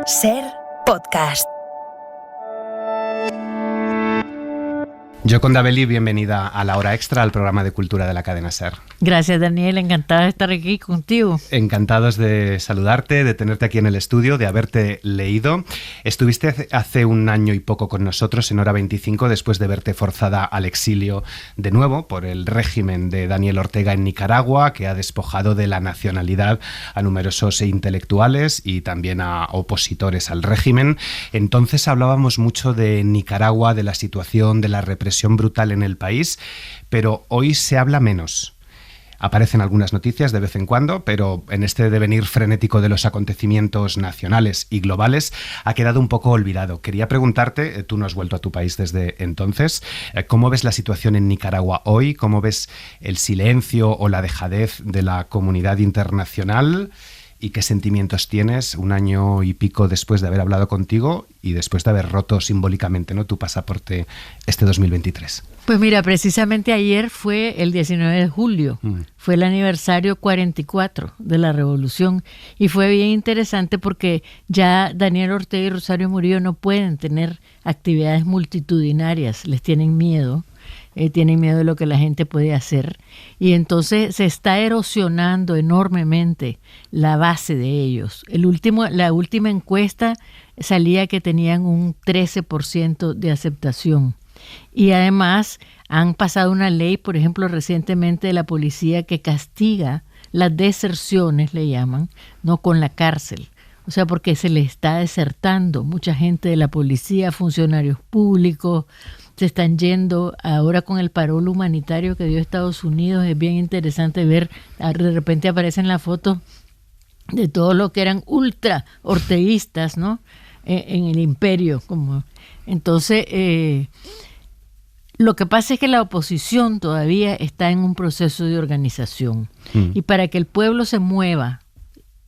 Ser Podcast. Yoconda Belli, bienvenida a La Hora Extra, al programa de cultura de la cadena SER. Gracias, Daniel, encantada de estar aquí contigo. Encantados de saludarte, de tenerte aquí en el estudio, de haberte leído. Estuviste hace un año y poco con nosotros en Hora 25 después de verte forzada al exilio de nuevo por el régimen de Daniel Ortega en Nicaragua, que ha despojado de la nacionalidad a numerosos intelectuales y también a opositores al régimen. Entonces hablábamos mucho de Nicaragua, de la situación, de la represión brutal en el país, pero hoy se habla menos. Aparecen algunas noticias de vez en cuando, pero en este devenir frenético de los acontecimientos nacionales y globales ha quedado un poco olvidado. Quería preguntarte, tú no has vuelto a tu país desde entonces, ¿cómo ves la situación en Nicaragua hoy? ¿Cómo ves el silencio o la dejadez de la comunidad internacional? ¿Y qué sentimientos tienes un año y pico después de haber hablado contigo y después de haber roto simbólicamente, ¿no?, tu pasaporte este 2023? Pues mira, precisamente ayer fue el 19 de julio, fue el aniversario 44 de la revolución y fue bien interesante porque ya Daniel Ortega y Rosario Murillo no pueden tener actividades multitudinarias, les tienen miedo. Tienen miedo de lo que la gente puede hacer y entonces se está erosionando enormemente la base de ellos. La última encuesta salía que tenían un 13% de aceptación y además han pasado una ley, por ejemplo, recientemente de la policía que castiga las deserciones, le llaman, no con la cárcel. O sea, porque se le está desertando mucha gente de la policía, funcionarios públicos, se están yendo ahora con el parol humanitario que dio Estados Unidos. Es bien interesante ver, de repente aparecen las fotos de todos los que eran ultra orteguistas, ¿no? En el imperio. Entonces, lo que pasa es que la oposición todavía está en un proceso de organización. Y para que el pueblo se mueva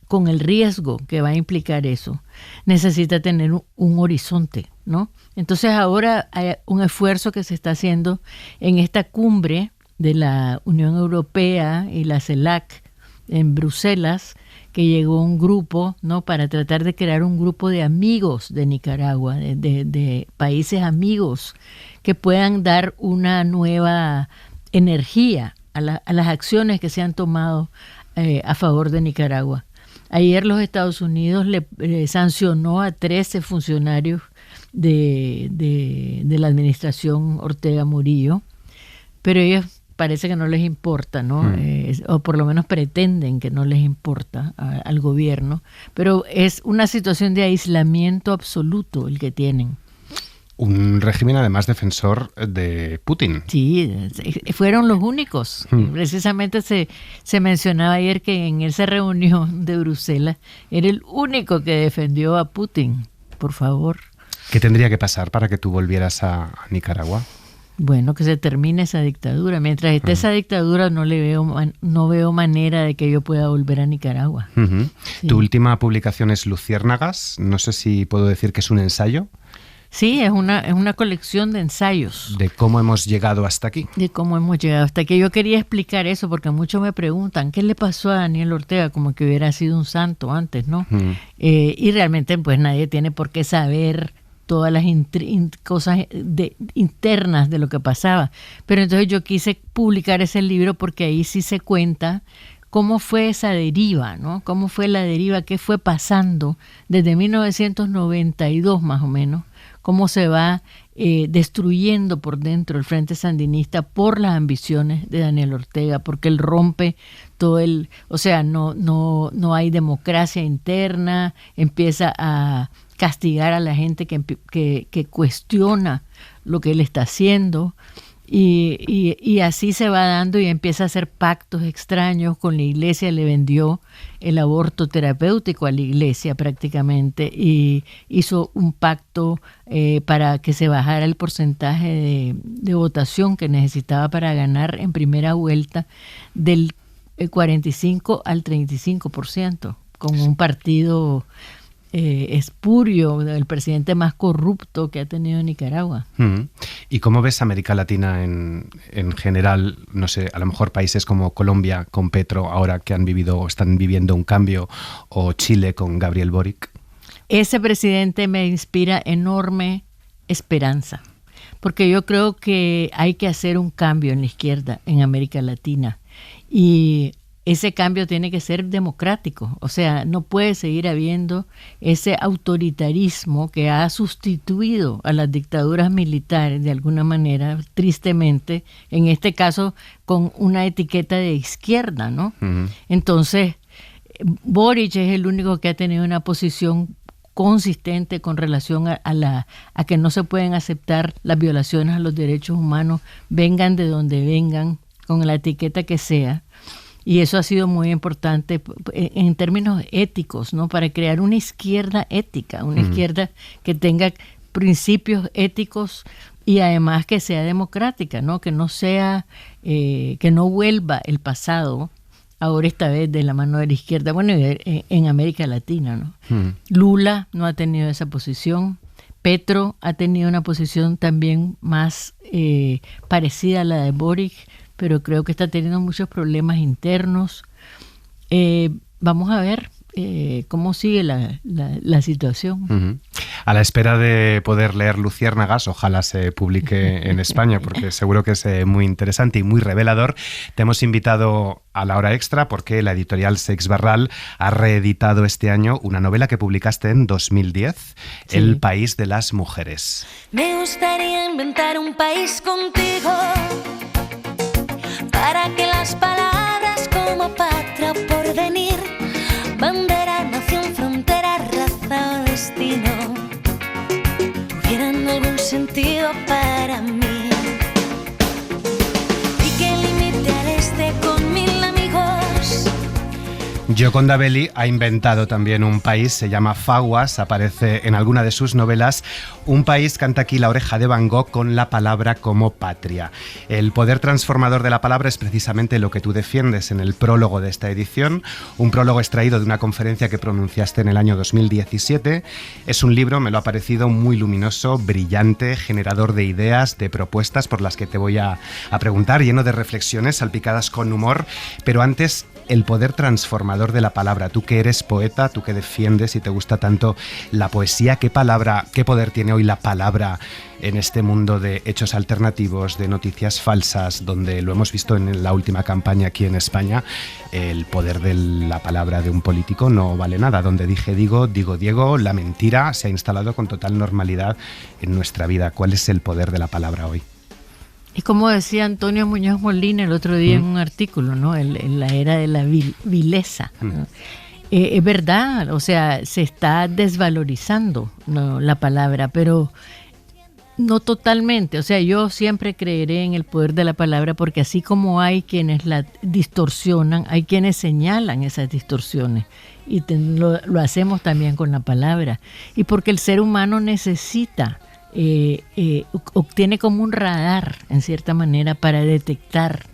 con el riesgo que va a implicar eso, necesita tener un horizonte, ¿no? Entonces ahora hay un esfuerzo que se está haciendo en esta cumbre de la Unión Europea y la CELAC en Bruselas, que llegó un grupo, ¿no?, para tratar de crear un grupo de amigos de Nicaragua, de países amigos que puedan dar una nueva energía a las acciones que se han tomado a favor de Nicaragua. Ayer los Estados Unidos le sancionó a 13 funcionarios de la administración Ortega Murillo, pero ellos parece que no les importa, ¿no? O por lo menos pretenden que no les importa al gobierno, pero es una situación de aislamiento absoluto el que tienen. Un régimen además defensor de Putin. Sí, fueron los únicos. Precisamente se mencionaba ayer que en esa reunión de Bruselas era el único que defendió a Putin. Por favor. ¿Qué tendría que pasar para que tú volvieras a Nicaragua? Bueno, que se termine esa dictadura. Mientras esté esa dictadura no veo manera de que yo pueda volver a Nicaragua. Sí. Tu última publicación es Luciérnagas. No sé si puedo decir que es un ensayo. Sí, es una colección de ensayos. De cómo hemos llegado hasta aquí. De cómo hemos llegado hasta aquí. Yo quería explicar eso porque muchos me preguntan, ¿qué le pasó a Daniel Ortega? Como que hubiera sido un santo antes, ¿no? Y realmente pues nadie tiene por qué saber todas las cosas internas de lo que pasaba. Pero entonces yo quise publicar ese libro porque ahí sí se cuenta cómo fue esa deriva, ¿no? Cómo fue la deriva, qué fue pasando desde 1992 más o menos, cómo se va destruyendo por dentro el Frente Sandinista por las ambiciones de Daniel Ortega, porque él rompe todo o sea, no hay democracia interna, empieza a castigar a la gente que cuestiona lo que él está haciendo. Y así se va dando y empieza a hacer pactos extraños con la iglesia. Le vendió el aborto terapéutico a la iglesia prácticamente y hizo un pacto para que se bajara el porcentaje de votación que necesitaba para ganar en primera vuelta del 45 al 35%, con un partido espurio, el presidente más corrupto que ha tenido Nicaragua. ¿Y cómo ves América Latina en general? No sé, a lo mejor países como Colombia con Petro, ahora que han vivido o están viviendo un cambio, o Chile con Gabriel Boric. ese presidente me inspira enorme esperanza, porque yo creo que hay que hacer un cambio en la izquierda en América Latina, y ese cambio tiene que ser democrático. O sea, no puede seguir habiendo ese autoritarismo que ha sustituido a las dictaduras militares de alguna manera, tristemente, en este caso con una etiqueta de izquierda, ¿no? Uh-huh. Entonces, Boric es el único que ha tenido una posición consistente con relación a que no se pueden aceptar las violaciones a los derechos humanos, vengan de donde vengan, con la etiqueta que sea. Y eso ha sido muy importante en términos éticos, ¿no? Para crear una izquierda ética, una izquierda que tenga principios éticos y además que sea democrática, ¿no? Que no sea, que no vuelva el pasado, ahora esta vez de la mano de la izquierda, bueno, en América Latina, ¿no? Lula no ha tenido esa posición. Petro ha tenido una posición también más parecida a la de Boric, pero creo que está teniendo muchos problemas internos. Vamos a ver cómo sigue la situación. Uh-huh. A la espera de poder leer Luciérnagas, ojalá se publique en España, porque seguro que es muy interesante y muy revelador. Te hemos invitado a la hora extra porque la editorial Seix Barral ha reeditado este año una novela que publicaste en 2010, sí. El país de las mujeres. Me gustaría inventar un país contigo, para que las palabras como patria, porvenir, bandera, nación, frontera, raza o destino tuvieran algún sentido para mí. Y que limite al este con 1000 amigos. Gioconda Belli ha inventado también un país, se llama Faguas, aparece en alguna de sus novelas. Un país canta aquí La oreja de Van Gogh con la palabra como patria. El poder transformador de la palabra es precisamente lo que tú defiendes en el prólogo de esta edición, un prólogo extraído de una conferencia que pronunciaste en el año 2017. Es un libro, me lo ha parecido, muy luminoso, brillante, generador de ideas, de propuestas por las que te voy a preguntar, lleno de reflexiones salpicadas con humor, pero antes, el poder transformador de la palabra. Tú que eres poeta, tú que defiendes y te gusta tanto la poesía, ¿qué poder tiene hoy la palabra en este mundo de hechos alternativos, de noticias falsas, donde lo hemos visto en la última campaña aquí en España? El poder de la palabra de un político no vale nada. Donde dije digo, digo Diego, la mentira se ha instalado con total normalidad en nuestra vida. ¿Cuál es el poder de la palabra hoy? Y como decía Antonio Muñoz Molina el otro día en un artículo, ¿no? En la era de la vileza. ¿No? Es verdad, o sea, se está desvalorizando, ¿no?, la palabra, pero no totalmente. O sea, yo siempre creeré en el poder de la palabra, porque así como hay quienes la distorsionan, hay quienes señalan esas distorsiones. Y lo hacemos también con la palabra. Y porque el ser humano necesita... obtiene como un radar en cierta manera para detectar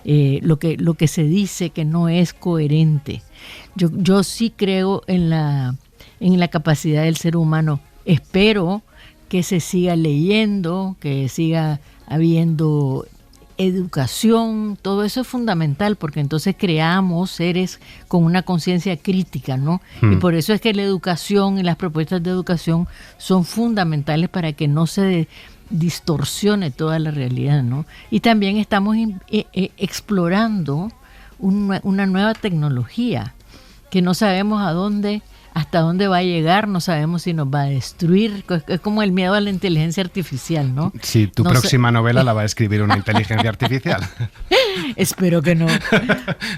lo que se dice que no es coherente. Yo sí creo en la capacidad del ser humano. Espero que se siga leyendo, que siga habiendo educación. Todo eso es fundamental, porque entonces creamos seres con una conciencia crítica, ¿no? Y por eso es que la educación y las propuestas de educación son fundamentales para que no se distorsione toda la realidad, ¿no? Y también estamos explorando una nueva tecnología que no sabemos hasta dónde va a llegar, no sabemos si nos va a destruir. Es como el miedo a la inteligencia artificial, ¿no? Sí, tu próxima novela la va a escribir una inteligencia artificial. Espero que no.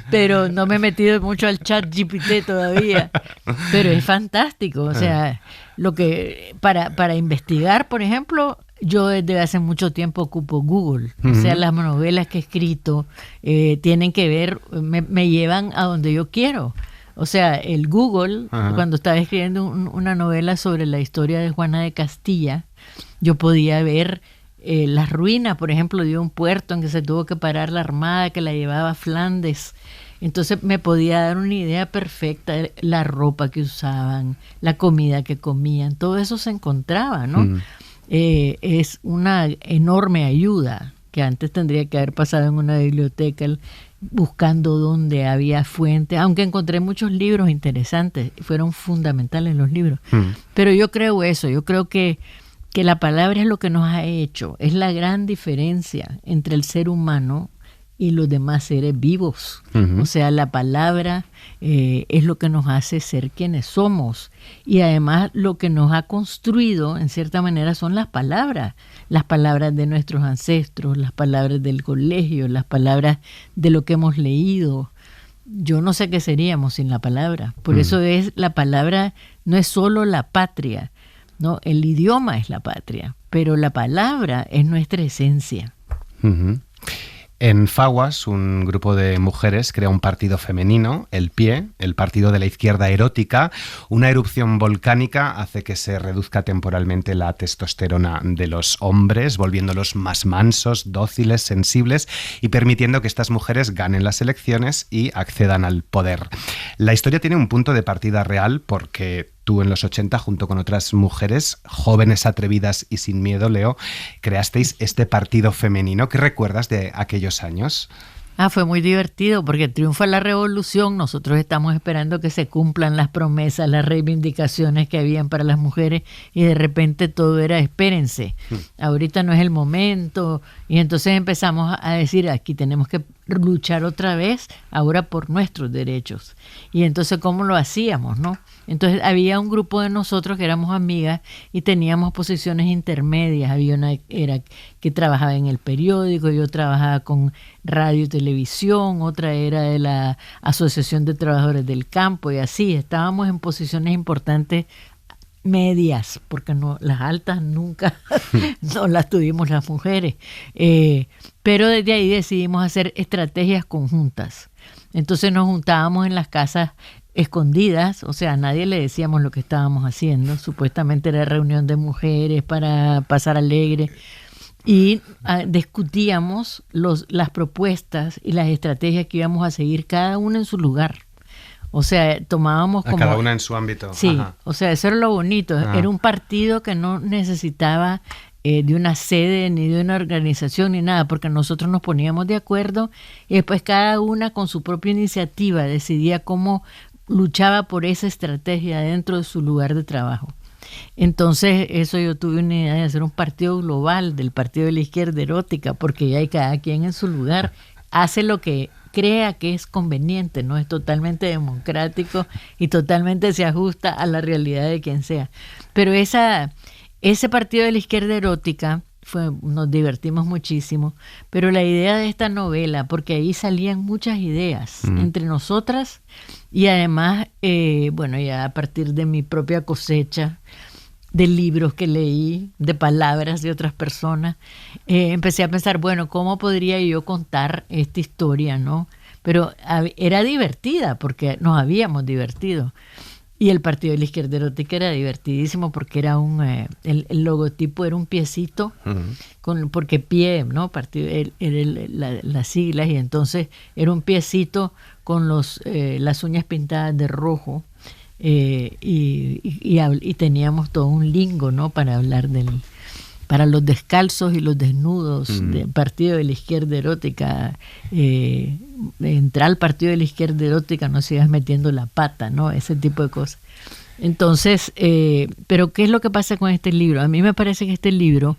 Pero no me he metido mucho al chat GPT todavía. Pero es fantástico. O sea, lo que para investigar, por ejemplo, yo desde hace mucho tiempo ocupo Google. O sea, las novelas que he escrito tienen que ver, me llevan a donde yo quiero. O sea, el Google, cuando estaba escribiendo una novela sobre la historia de Juana de Castilla, yo podía ver las ruinas, por ejemplo, de un puerto en que se tuvo que parar la armada que la llevaba a Flandes. Entonces me podía dar una idea perfecta de la ropa que usaban, la comida que comían, todo eso se encontraba, ¿no? Es una enorme ayuda que antes tendría que haber pasado en una biblioteca buscando dónde había fuentes, aunque encontré muchos libros interesantes, fueron fundamentales los libros. Pero yo creo eso, yo creo que la palabra es lo que nos ha hecho, es la gran diferencia entre el ser humano y los demás seres vivos. O sea, la palabra es lo que nos hace ser quienes somos. Y además lo que nos ha construido, en cierta manera, son las palabras de nuestros ancestros, las palabras del colegio, las palabras de lo que hemos leído. Yo no sé qué seríamos sin la palabra. Por eso la palabra no es solo la patria, ¿no? El idioma es la patria, pero la palabra es nuestra esencia. En Faguas, un grupo de mujeres crea un partido femenino, El Pie, el partido de la izquierda erótica. Una erupción volcánica hace que se reduzca temporalmente la testosterona de los hombres, volviéndolos más mansos, dóciles, sensibles y permitiendo que estas mujeres ganen las elecciones y accedan al poder. La historia tiene un punto de partida real porque tú en los 80, junto con otras mujeres jóvenes, atrevidas y sin miedo, Leo, creasteis este partido femenino. ¿Qué recuerdas de aquellos años? Fue muy divertido porque triunfa la revolución, nosotros estamos esperando que se cumplan las promesas, las reivindicaciones que habían para las mujeres y de repente todo era espérense, ahorita no es el momento, y entonces empezamos a decir aquí tenemos que luchar otra vez ahora por nuestros derechos. Y entonces ¿cómo lo hacíamos, no? Entonces había un grupo de nosotros que éramos amigas y teníamos posiciones intermedias. Había una era que trabajaba en el periódico, yo trabajaba con radio y televisión, otra era de la Asociación de Trabajadores del Campo y así. Estábamos en posiciones importantes medias, porque no las altas nunca no las tuvimos las mujeres. Pero desde ahí decidimos hacer estrategias conjuntas. Entonces nos juntábamos en las casas escondidas, o sea, a nadie le decíamos lo que estábamos haciendo, supuestamente era reunión de mujeres para pasar alegre, y discutíamos las propuestas y las estrategias que íbamos a seguir, cada una en su lugar. O sea, tomábamos como... cada una en su ámbito. Sí, ajá. O sea, eso era lo bonito, era un partido que no necesitaba de una sede ni de una organización ni nada, porque nosotros nos poníamos de acuerdo y después cada una con su propia iniciativa decidía cómo luchaba por esa estrategia dentro de su lugar de trabajo. Entonces eso yo tuve una idea de hacer un partido global del partido de la izquierda erótica, porque ya hay cada quien en su lugar, hace lo que crea que es conveniente, no es totalmente democrático y totalmente se ajusta a la realidad de quien sea. Pero ese partido de la izquierda erótica nos divertimos muchísimo, pero la idea de esta novela, porque ahí salían muchas ideas entre nosotras y además, ya a partir de mi propia cosecha, de libros que leí, de palabras de otras personas, empecé a pensar, ¿cómo podría yo contar esta historia, no? Pero era divertida porque nos habíamos divertido. Y el partido de la izquierda erótica era divertidísimo porque era el logotipo era un piecito, porque pie, ¿no? Partido era las siglas, y entonces era un piecito con las uñas pintadas de rojo, y teníamos todo un lingo, ¿no? Para hablar para los descalzos y los desnudos del partido de la izquierda erótica. Entrar al partido de la izquierda erótica, no sigas metiendo la pata, ¿no? Ese tipo de cosas. Entonces, pero ¿qué es lo que pasa con este libro? A mí me parece que este libro,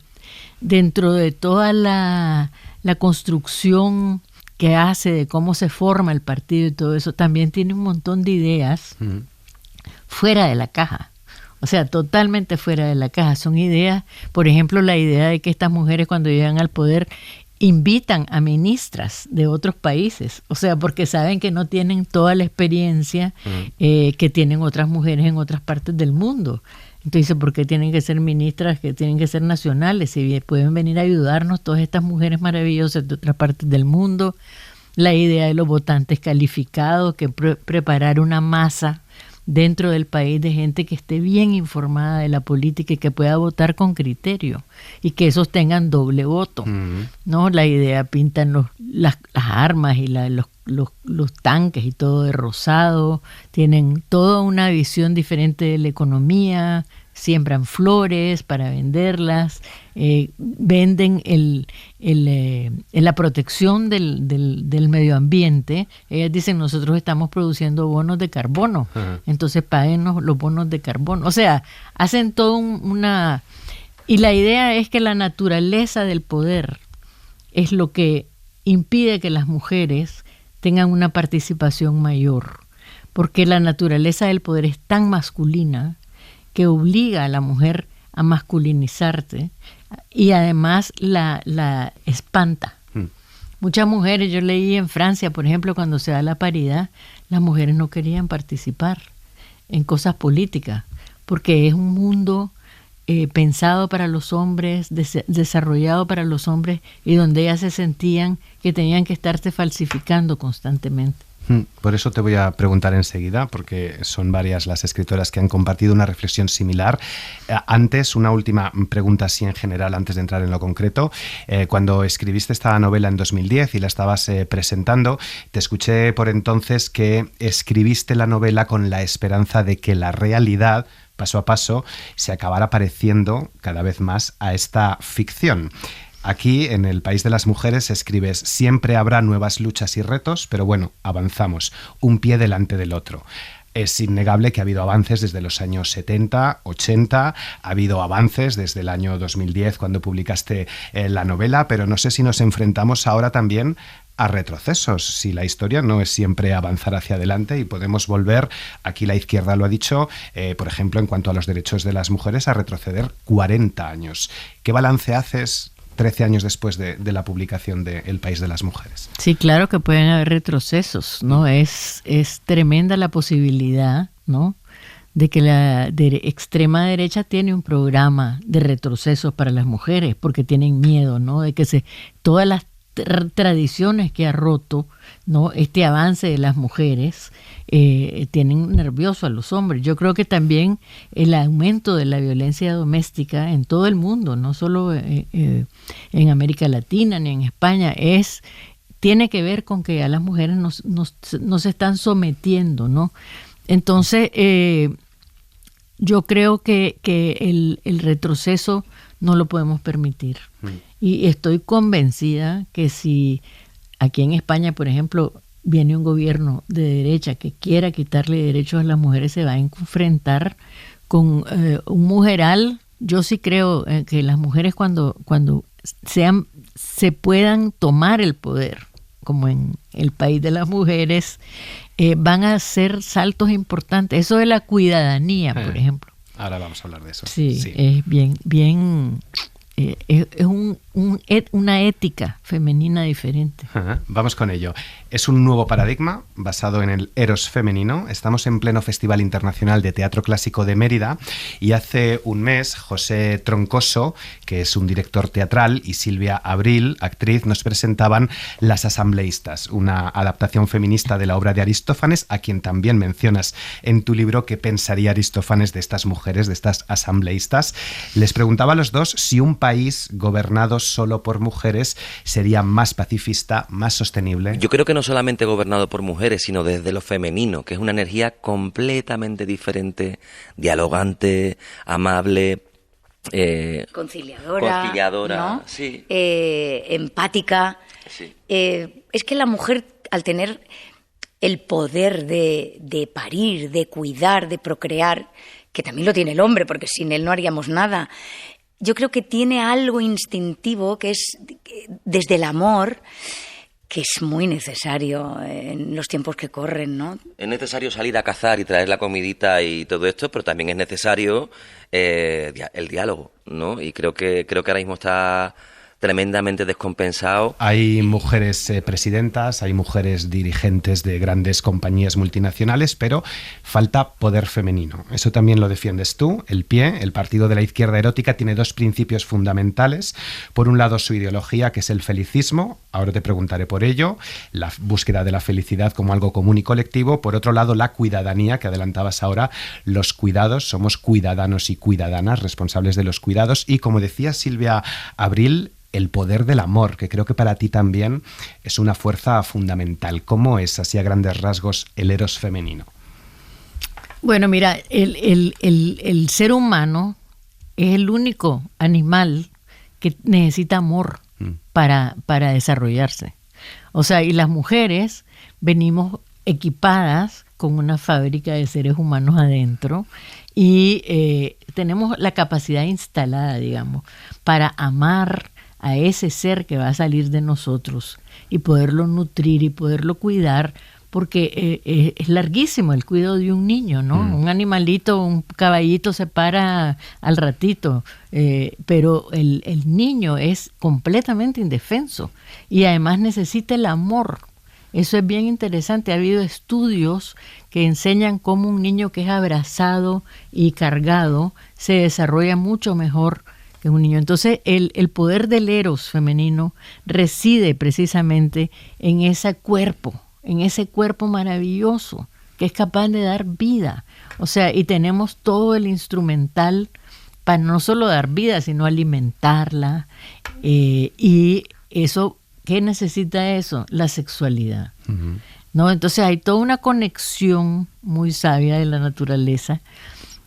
dentro de toda la construcción que hace de cómo se forma el partido y todo eso, también tiene un montón de ideas fuera de la caja. O sea, totalmente fuera de la caja. Son ideas, por ejemplo, la idea de que estas mujeres cuando llegan al poder invitan a ministras de otros países, o sea, porque saben que no tienen toda la experiencia que tienen otras mujeres en otras partes del mundo. Entonces, ¿por qué tienen que ser ministras, que tienen que ser nacionales? Si pueden venir a ayudarnos todas estas mujeres maravillosas de otras partes del mundo. La idea de los votantes calificados, que preparar una masa dentro del país de gente que esté bien informada de la política y que pueda votar con criterio y que esos tengan doble voto, ¿no? La idea pintan las armas y los tanques y todo de rosado, tienen toda una visión diferente de la economía, siembran flores para venderlas, venden la protección del medio ambiente. Ellas dicen, nosotros estamos produciendo bonos de carbono, entonces páguenos los bonos de carbono. O sea, hacen todo una... Y la idea es que la naturaleza del poder es lo que impide que las mujeres tengan una participación mayor, porque la naturaleza del poder es tan masculina que obliga a la mujer a masculinizarse y además la espanta. Muchas mujeres, yo leí en Francia, por ejemplo, cuando se da la paridad, las mujeres no querían participar en cosas políticas, porque es un mundo pensado para los hombres, desarrollado para los hombres, y donde ellas se sentían que tenían que estarse falsificando constantemente. Por eso te voy a preguntar enseguida, porque son varias las escritoras que han compartido una reflexión similar. Antes, una última pregunta así en general, antes de entrar en lo concreto. Cuando escribiste esta novela en 2010 y la estabas presentando, te escuché por entonces que escribiste la novela con la esperanza de que la realidad, paso a paso, se acabara pareciendo cada vez más a esta ficción. Aquí, en El País de las Mujeres, escribes: siempre habrá nuevas luchas y retos, pero bueno, avanzamos, un pie delante del otro. Es innegable que ha habido avances desde los años 70, 80, ha habido avances desde el año 2010 cuando publicaste la novela, pero no sé si nos enfrentamos ahora también a retrocesos, si la historia no es siempre avanzar hacia adelante y podemos volver, aquí la izquierda lo ha dicho, por ejemplo, en cuanto a los derechos de las mujeres, a retroceder 40 años. ¿Qué balance haces 13 años después de la publicación de El País de las Mujeres? Sí, claro que pueden haber retrocesos, ¿no? Es tremenda la posibilidad, ¿no?, de que la extrema derecha tiene un programa de retrocesos para las mujeres, porque tienen miedo, ¿no?, de que todas las tradiciones que ha roto, ¿no?, este avance de las mujeres, tienen nervioso a los hombres. Yo creo que también el aumento de la violencia doméstica en todo el mundo, no solo en América Latina ni en España, tiene que ver con que a las mujeres nos están sometiendo, ¿no? Entonces, yo creo que el retroceso no lo podemos permitir. Y estoy convencida que si aquí en España, por ejemplo, viene un gobierno de derecha que quiera quitarle derechos a las mujeres, se va a enfrentar con un mujeral. Yo sí creo que las mujeres cuando se puedan tomar el poder, como en El País de las Mujeres, van a hacer saltos importantes. Eso de la cuidadanía, por ejemplo. Ahora vamos a hablar de eso. Sí. Es bien es una ética femenina diferente. Ajá, vamos con ello. Es un nuevo paradigma basado en el eros femenino. Estamos en pleno Festival Internacional de Teatro Clásico de Mérida y hace un mes José Troncoso, que es un director teatral, y Silvia Abril, actriz, nos presentaban Las Asambleístas, una adaptación feminista de la obra de Aristófanes, a quien también mencionas en tu libro qué pensaría Aristófanes de estas mujeres, de estas asambleístas. Les preguntaba a los dos si un país gobernado solo por mujeres sería más pacifista, más sostenible. Yo creo que no solamente gobernado por mujeres, sino desde lo femenino, que es una energía completamente diferente, dialogante, amable, conciliadora, ¿no? Sí. Empática. Sí. Es que la mujer, al tener el poder de parir, de cuidar, de procrear, que también lo tiene el hombre, porque sin él no haríamos nada, yo creo que tiene algo instintivo que es desde el amor, que es muy necesario en los tiempos que corren, ¿no? Es necesario salir a cazar y traer la comidita y todo esto, pero también es necesario el diálogo, ¿no? Y creo que ahora mismo está tremendamente descompensado. Hay mujeres presidentas, hay mujeres dirigentes de grandes compañías multinacionales, pero falta poder femenino. Eso también lo defiendes tú. El PIE, el Partido de la Izquierda Erótica, tiene dos principios fundamentales. Por un lado, su ideología, que es el felicismo. Ahora te preguntaré por ello. La búsqueda de la felicidad como algo común y colectivo. Por otro lado, la cuidadanía, que adelantabas ahora. Los cuidados. Somos cuidadanos y cuidadanas, responsables de los cuidados. Y como decía Silvia Abril, el poder del amor, que creo que para ti también es una fuerza fundamental. ¿Cómo es, así a grandes rasgos, el eros femenino? Bueno, mira, el ser humano es el único animal que necesita amor para desarrollarse. O sea, y las mujeres venimos equipadas con una fábrica de seres humanos adentro y tenemos la capacidad instalada, digamos, para amar a ese ser que va a salir de nosotros y poderlo nutrir y poderlo cuidar, porque es larguísimo el cuidado de un niño, ¿no? Un animalito, un caballito se para al ratito, pero el niño es completamente indefenso y además necesita el amor. Eso es bien interesante. Ha habido estudios que enseñan cómo un niño que es abrazado y cargado se desarrolla mucho mejor que un niño. Entonces, el poder del eros femenino reside precisamente en ese cuerpo maravilloso que es capaz de dar vida. O sea, y tenemos todo el instrumental para no solo dar vida, sino alimentarla. Y eso, ¿qué necesita eso? La sexualidad. Uh-huh. ¿No? Entonces hay toda una conexión muy sabia de la naturaleza,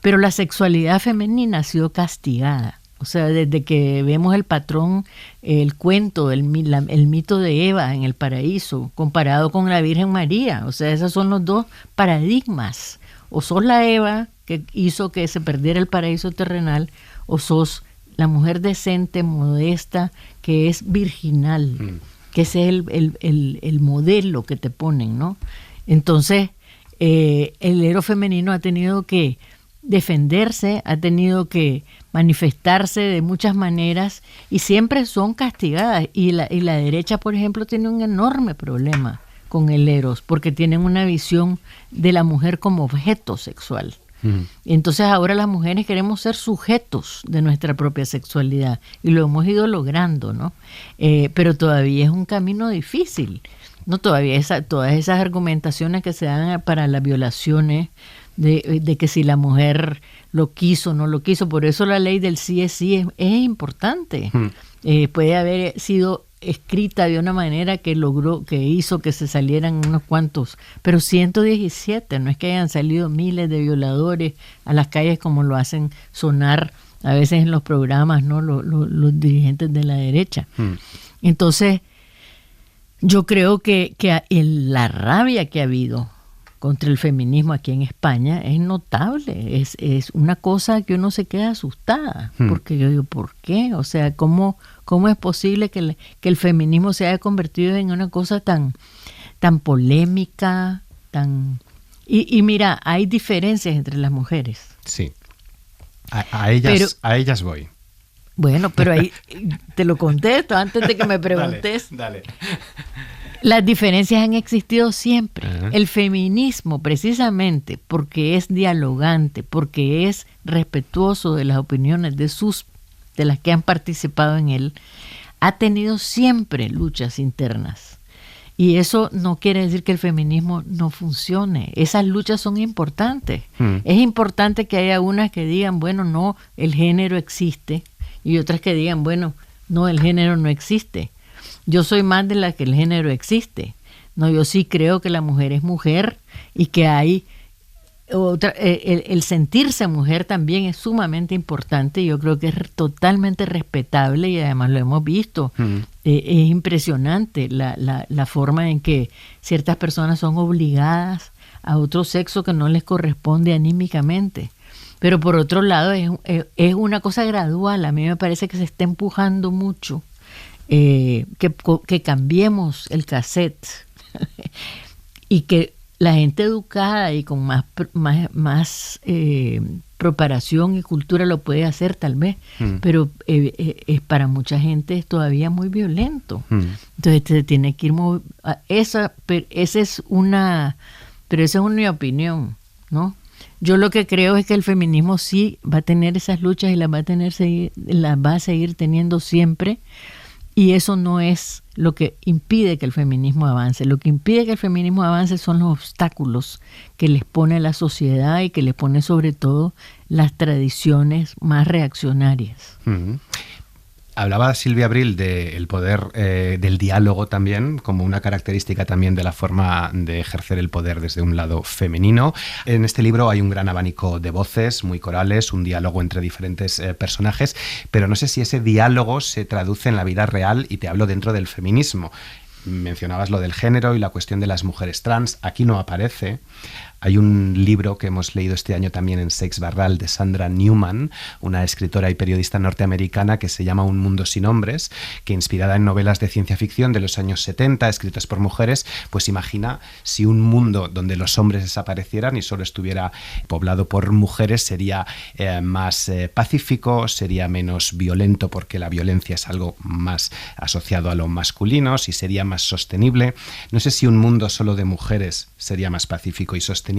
pero la sexualidad femenina ha sido castigada. O sea, desde que vemos el patrón, el cuento, el mito de Eva en el paraíso, comparado con la Virgen María. O sea, esos son los dos paradigmas. O sos la Eva que hizo que se perdiera el paraíso terrenal, o sos la mujer decente, modesta, que es virginal, que ese es el modelo que te ponen, ¿no? Entonces, el eros femenino ha tenido que defenderse, ha tenido que manifestarse de muchas maneras y siempre son castigadas. Y la derecha, por ejemplo, tiene un enorme problema con el eros, porque tienen una visión de la mujer como objeto sexual. Entonces ahora las mujeres queremos ser sujetos de nuestra propia sexualidad y lo hemos ido logrando, ¿no? Pero todavía es un camino difícil, ¿no? Todavía todas esas argumentaciones que se dan para las violaciones, de que si la mujer lo quiso o no lo quiso, por eso la ley del sí es importante. Puede haber sido escrita de una manera que hizo que se salieran unos cuantos, pero 117, no es que hayan salido miles de violadores a las calles como lo hacen sonar a veces en los programas, ¿no? Los dirigentes de la derecha. Entonces, yo creo que la rabia que ha habido contra el feminismo aquí en España es notable, es una cosa que uno se queda asustada, porque yo digo, ¿por qué? O sea, ¿cómo es posible que el feminismo se haya convertido en una cosa tan polémica, y mira, hay diferencias entre las mujeres. Sí, a ellas voy. Bueno, pero ahí te lo contesto antes de que me preguntes. Dale. Las diferencias han existido siempre. Uh-huh. El feminismo, precisamente porque es dialogante, porque es respetuoso de las opiniones de las que han participado en él, ha tenido siempre luchas internas. Y eso no quiere decir que el feminismo no funcione. Esas luchas son importantes. Es importante que haya unas que digan, bueno, no, el género existe, y otras que digan, bueno, no, el género no existe. Yo soy más de la que el género existe. No, yo sí creo que la mujer es mujer y que hay otra, el sentirse mujer también es sumamente importante. Yo creo que es totalmente respetable y además lo hemos visto. Es impresionante la forma en que ciertas personas son obligadas a otro sexo que no les corresponde anímicamente. Pero por otro lado es una cosa gradual. A mí me parece que se está empujando mucho. Que cambiemos el cassette y que la gente educada y con más preparación y cultura lo puede hacer tal vez, pero para mucha gente es todavía muy violento. Entonces se tiene que ir esa es una opinión, ¿no? Yo lo que creo es que el feminismo sí va a tener esas luchas y las va a seguir teniendo siempre. Y eso no es lo que impide que el feminismo avance. Lo que impide que el feminismo avance son los obstáculos que les pone la sociedad y que les pone sobre todo las tradiciones más reaccionarias. Hablaba Silvia Abril del poder del diálogo también, como una característica también de la forma de ejercer el poder desde un lado femenino. En este libro hay un gran abanico de voces, muy corales, un diálogo entre diferentes personajes, pero no sé si ese diálogo se traduce en la vida real, y te hablo dentro del feminismo. Mencionabas lo del género y la cuestión de las mujeres trans. Aquí no aparece. Hay un libro que hemos leído este año también en Seix Barral de Sandra Newman, una escritora y periodista norteamericana, que se llama Un mundo sin hombres, que, inspirada en novelas de ciencia ficción de los años 70, escritas por mujeres, pues imagina si un mundo donde los hombres desaparecieran y solo estuviera poblado por mujeres, sería más pacífico, sería menos violento, porque la violencia es algo más asociado a lo masculino, si sería más sostenible. No sé si un mundo solo de mujeres sería más pacífico y sostenible,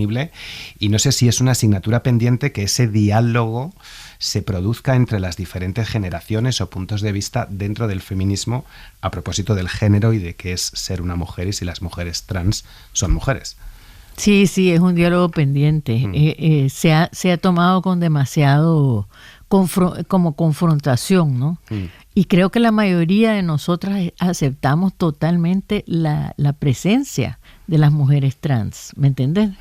y no sé si es una asignatura pendiente que ese diálogo se produzca entre las diferentes generaciones o puntos de vista dentro del feminismo, a propósito del género y de qué es ser una mujer y si las mujeres trans son mujeres. Sí, es un diálogo pendiente. Se ha tomado con demasiado como confrontación, ¿no? Y creo que la mayoría de nosotras aceptamos totalmente la presencia de las mujeres trans, ¿me entiendes?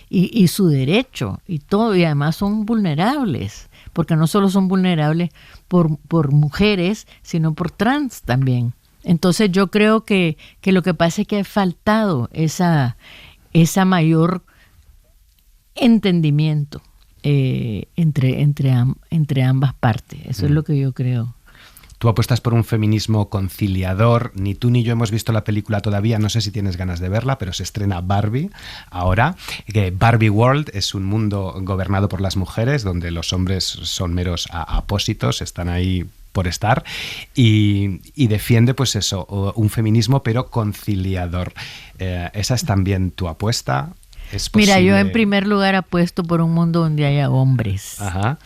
Y su derecho y todo, y además son vulnerables, porque no solo son vulnerables por mujeres, sino por trans también. Entonces yo creo que lo que pasa es que ha faltado esa mayor entendimiento entre ambas partes. Eso es lo que yo creo. Tú apuestas por un feminismo conciliador. Ni tú ni yo hemos visto la película todavía, no sé si tienes ganas de verla, pero se estrena Barbie ahora. Barbie World es un mundo gobernado por las mujeres, donde los hombres son meros apósitos, están ahí por estar, y defiende pues eso, un feminismo pero conciliador. ¿Esa es también tu apuesta? ¿Es posible? Mira, yo en primer lugar apuesto por un mundo donde haya hombres. Ajá.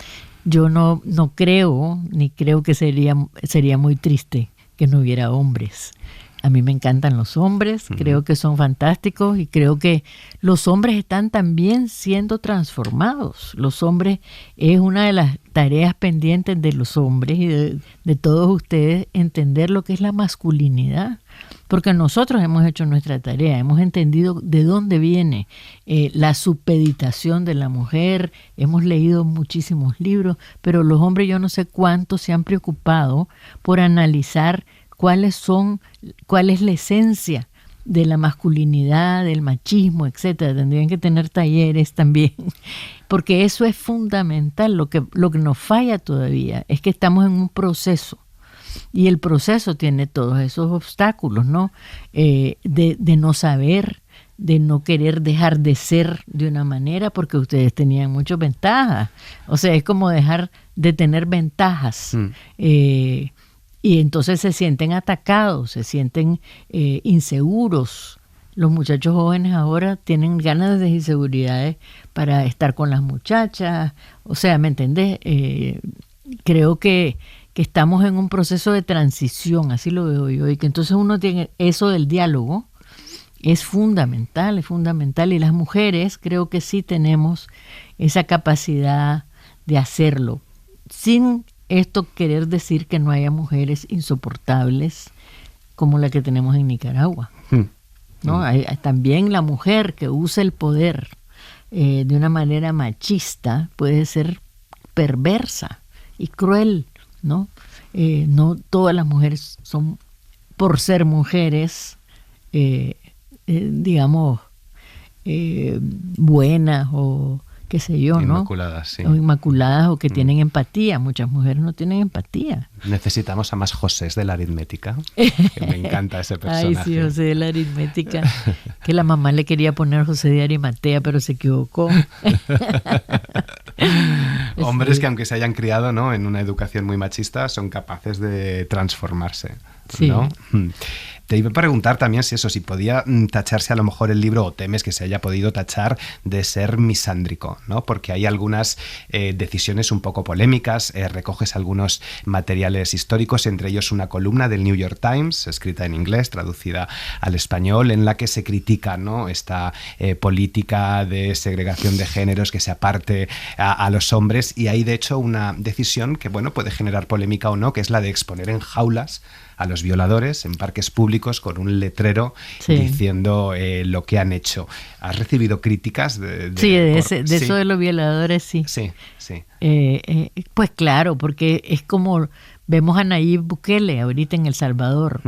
Yo no creo, ni creo que sería muy triste que no hubiera hombres. A mí me encantan los hombres, creo que son fantásticos, y creo que los hombres están también siendo transformados. Los hombres, es una de las tareas pendientes de los hombres y de todos ustedes, entender lo que es la masculinidad. Porque nosotros hemos hecho nuestra tarea, hemos entendido de dónde viene la supeditación de la mujer, hemos leído muchísimos libros, pero los hombres, yo no sé cuántos se han preocupado por analizar cuál es la esencia de la masculinidad, del machismo, etcétera. Tendrían que tener talleres también, porque eso es fundamental. Lo que nos falla todavía es que estamos en un proceso, y el proceso tiene todos esos obstáculos, ¿no? De no saber, de no querer dejar de ser de una manera, porque ustedes tenían muchas ventajas. O sea, es como dejar de tener ventajas. Y entonces se sienten atacados, se sienten inseguros. Los muchachos jóvenes ahora tienen ganas de inseguridades para estar con las muchachas. O sea, ¿me entendés? Creo que estamos en un proceso de transición, así lo veo yo, y que entonces uno tiene eso del diálogo, es fundamental, y las mujeres creo que sí tenemos esa capacidad de hacerlo, sin esto querer decir que no haya mujeres insoportables como la que tenemos en Nicaragua, ¿no? Hay también la mujer que usa el poder de una manera machista puede ser perversa y cruel, ¿no? No todas las mujeres son, por ser mujeres, digamos, buenas o qué sé yo, ¿no? Inmaculadas, sí. O inmaculadas, o que tienen empatía. Muchas mujeres no tienen empatía. Necesitamos a más Josés de la aritmética, que me encanta ese personaje. Ay, sí, José de la aritmética. Que la mamá le quería poner José de Arimatea, pero se equivocó. Hombres que, aunque se hayan criado, ¿no?, en una educación muy machista, son capaces de transformarse, ¿no? Sí. Te iba a preguntar también si podía tacharse a lo mejor el libro, o temes que se haya podido tachar de ser misándrico, ¿no? Porque hay algunas decisiones un poco polémicas, recoges algunos materiales históricos, entre ellos una columna del New York Times, escrita en inglés, traducida al español, en la que se critica, ¿no?, esta política de segregación de géneros que se aparte a los hombres, y hay de hecho una decisión que, bueno, puede generar polémica o no, que es la de exponer en jaulas a los violadores en parques públicos con un letrero diciendo lo que han hecho. ¿Has recibido críticas? Eso de los violadores, sí. Sí. Pues claro, porque es como vemos a Nayib Bukele ahorita en El Salvador,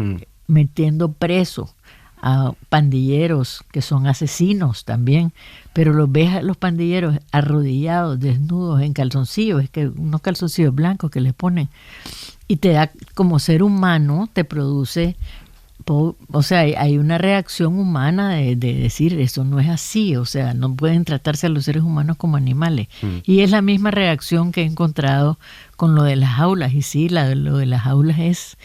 metiendo preso a pandilleros que son asesinos también, pero los ves a los pandilleros arrodillados, desnudos, en calzoncillos, es que unos calzoncillos blancos que les ponen, y te da, como ser humano, te produce, o sea, hay una reacción humana de decir, eso no es así, o sea, no pueden tratarse a los seres humanos como animales. Y es la misma reacción que he encontrado con lo de las jaulas, y sí, lo de las jaulas es,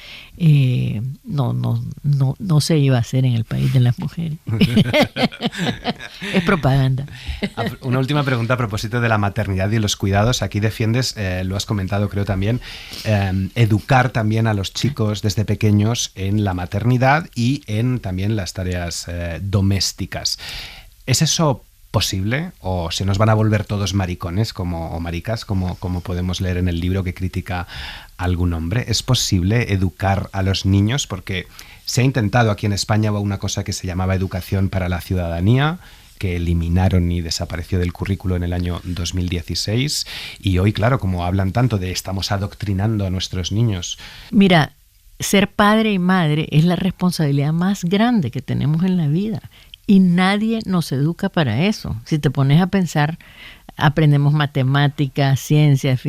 no se iba a hacer en el país de las mujeres. Es propaganda. Una última pregunta a propósito de la maternidad y los cuidados. Aquí defiendes, lo has comentado creo también, educar también a los chicos desde pequeños en la maternidad y en también las tareas domésticas. ¿Es eso posible o se nos van a volver todos maricones o maricas como podemos leer en el libro que critica algún hombre? ¿Es posible educar a los niños? Porque se ha intentado aquí en España una cosa que se llamaba educación para la ciudadanía, que eliminaron y desapareció del currículo en el año 2016, y hoy, claro, como hablan tanto de estamos adoctrinando a nuestros niños. Mira, ser padre y madre es la responsabilidad más grande que tenemos en la vida. Y nadie nos educa para eso. Si te pones a pensar, aprendemos matemáticas, ciencias,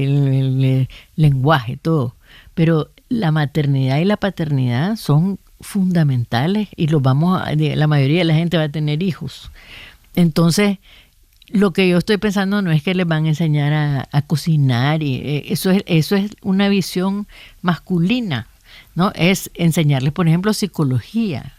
lenguaje, todo. Pero la maternidad y la paternidad son fundamentales y la mayoría de la gente va a tener hijos. Entonces, lo que yo estoy pensando no es que les van a enseñar a cocinar, y eso es una visión masculina, ¿no? Es enseñarles, por ejemplo, psicología.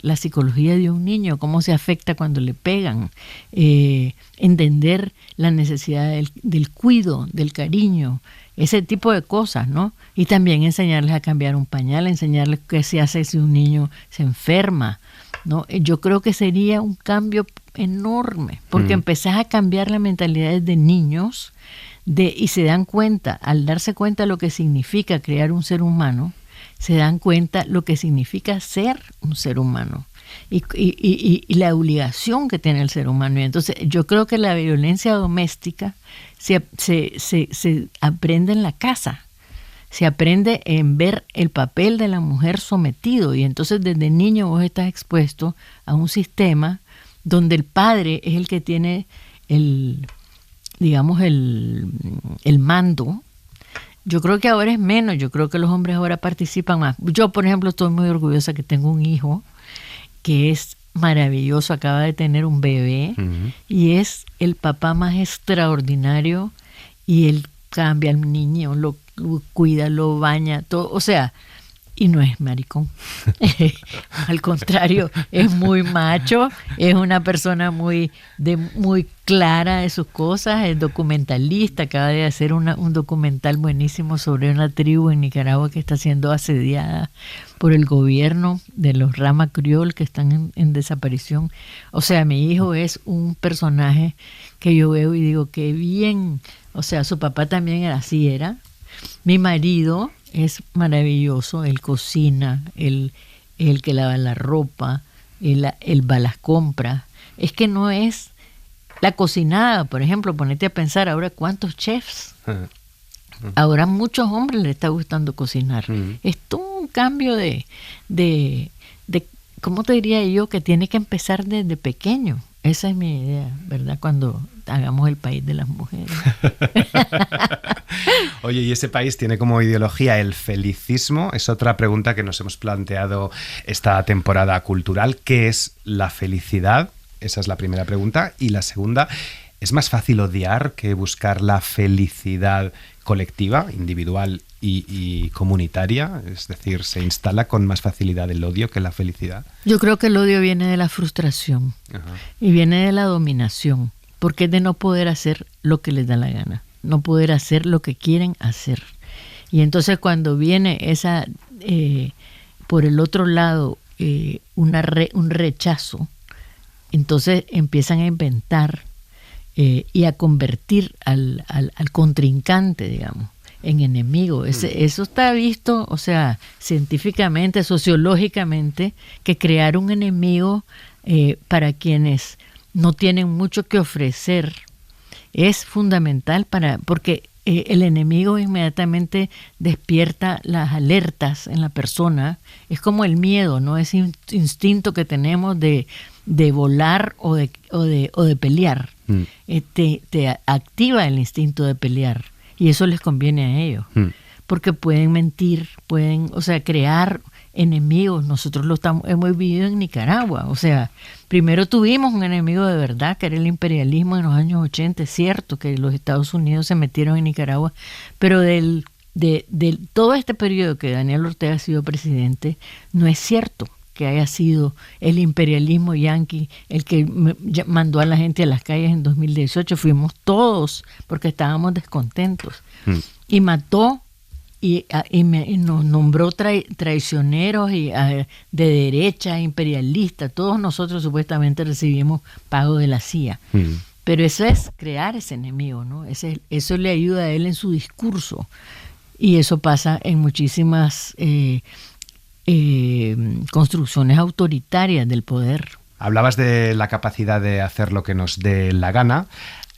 La psicología de un niño, cómo se afecta cuando le pegan, entender la necesidad del cuidado, del cariño, ese tipo de cosas, ¿no? Y también enseñarles a cambiar un pañal, enseñarles qué se hace si un niño se enferma, ¿no? Yo creo que sería un cambio enorme, porque empezás a cambiar la mentalidad desde niños y se dan cuenta, al darse cuenta de lo que significa crear un ser humano, se dan cuenta lo que significa ser un ser humano y la obligación que tiene el ser humano. Y entonces yo creo que la violencia doméstica se aprende en la casa, se aprende en ver el papel de la mujer sometido, y entonces desde niño vos estás expuesto a un sistema donde el padre es el que tiene el mando. Yo creo que ahora es menos, yo creo que los hombres ahora participan más. Yo, por ejemplo, estoy muy orgullosa que tengo un hijo que es maravilloso, acaba de tener un bebé, y es el papá más extraordinario, y él cambia al niño, lo cuida, lo baña, todo, o sea, y no es maricón. Al contrario, es muy macho, es una persona muy clara de sus cosas, es documentalista, acaba de hacer un documental buenísimo sobre una tribu en Nicaragua que está siendo asediada por el gobierno de los Rama Criol, que están en desaparición. O sea, mi hijo es un personaje que yo veo y digo, qué bien. O sea, su papá también así era. Mi marido es maravilloso, él cocina, él que lava la ropa, él va a las compras. Es que no es la cocinada, por ejemplo, ponete a pensar ahora cuántos chefs. Ahora a muchos hombres les está gustando cocinar. Es todo un cambio de ¿cómo te diría yo? Que tiene que empezar desde pequeño. Esa es mi idea, ¿verdad? Cuando hagamos el país de las mujeres. Oye, ¿y ese país tiene como ideología el felicismo? Es otra pregunta que nos hemos planteado esta temporada cultural. ¿Qué es la felicidad? Esa es la primera pregunta. Y la segunda, ¿es más fácil odiar que buscar la felicidad colectiva, individual y comunitaria? Es decir, ¿se instala con más facilidad el odio que la felicidad? Yo creo que el odio viene de la frustración. Ajá. Y viene de la dominación, porque es de no poder hacer lo que les da la gana, no poder hacer lo que quieren hacer. Y entonces cuando viene esa, por el otro lado, un rechazo, entonces empiezan a inventar y a convertir al contrincante, digamos, en enemigo. Eso está visto, o sea, científicamente, sociológicamente, que crear un enemigo para quienes no tienen mucho que ofrecer es fundamental porque el enemigo inmediatamente despierta las alertas en la persona. Es como el miedo, ¿no? Ese instinto que tenemos de volar o de pelear. Te activa el instinto de pelear y eso les conviene a ellos. Porque pueden mentir, o sea, crear enemigos. Nosotros hemos vivido en Nicaragua. O sea, primero tuvimos un enemigo de verdad, que era el imperialismo en los años 80. Es cierto que los Estados Unidos se metieron en Nicaragua, pero de todo este periodo que Daniel Ortega ha sido presidente, no es cierto que haya sido el imperialismo yanqui el que mandó a la gente a las calles en 2018. Fuimos todos porque estábamos descontentos. Y mató y nos nombró traicioneros y de derecha, imperialistas. Todos nosotros supuestamente recibimos pago de la CIA. Pero eso es crear ese enemigo, ¿no? Eso le ayuda a él en su discurso. Y eso pasa en muchísimas construcciones autoritarias del poder. Hablabas de la capacidad de hacer lo que nos dé la gana.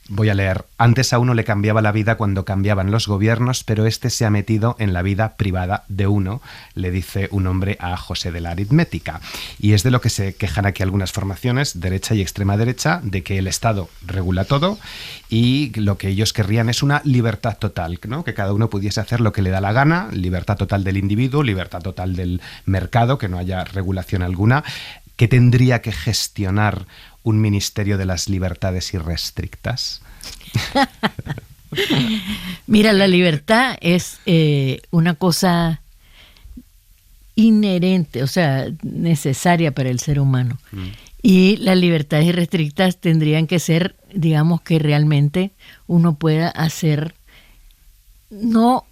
Voy a leer. Antes a uno le cambiaba la vida cuando cambiaban los gobiernos, pero este se ha metido en la vida privada de uno, le dice un hombre a José de la Aritmética. Y es de lo que se quejan aquí algunas formaciones, derecha y extrema derecha, de que el Estado regula todo y lo que ellos querrían es una libertad total, ¿no? Que cada uno pudiese hacer lo que le da la gana, libertad total del individuo, libertad total del mercado, que no haya regulación alguna. ¿Qué tendría que gestionar un ministerio de las libertades irrestrictas? Mira, la libertad es una cosa inherente, o sea, necesaria para el ser humano. Y las libertades irrestrictas tendrían que ser, digamos, que realmente uno pueda hacer no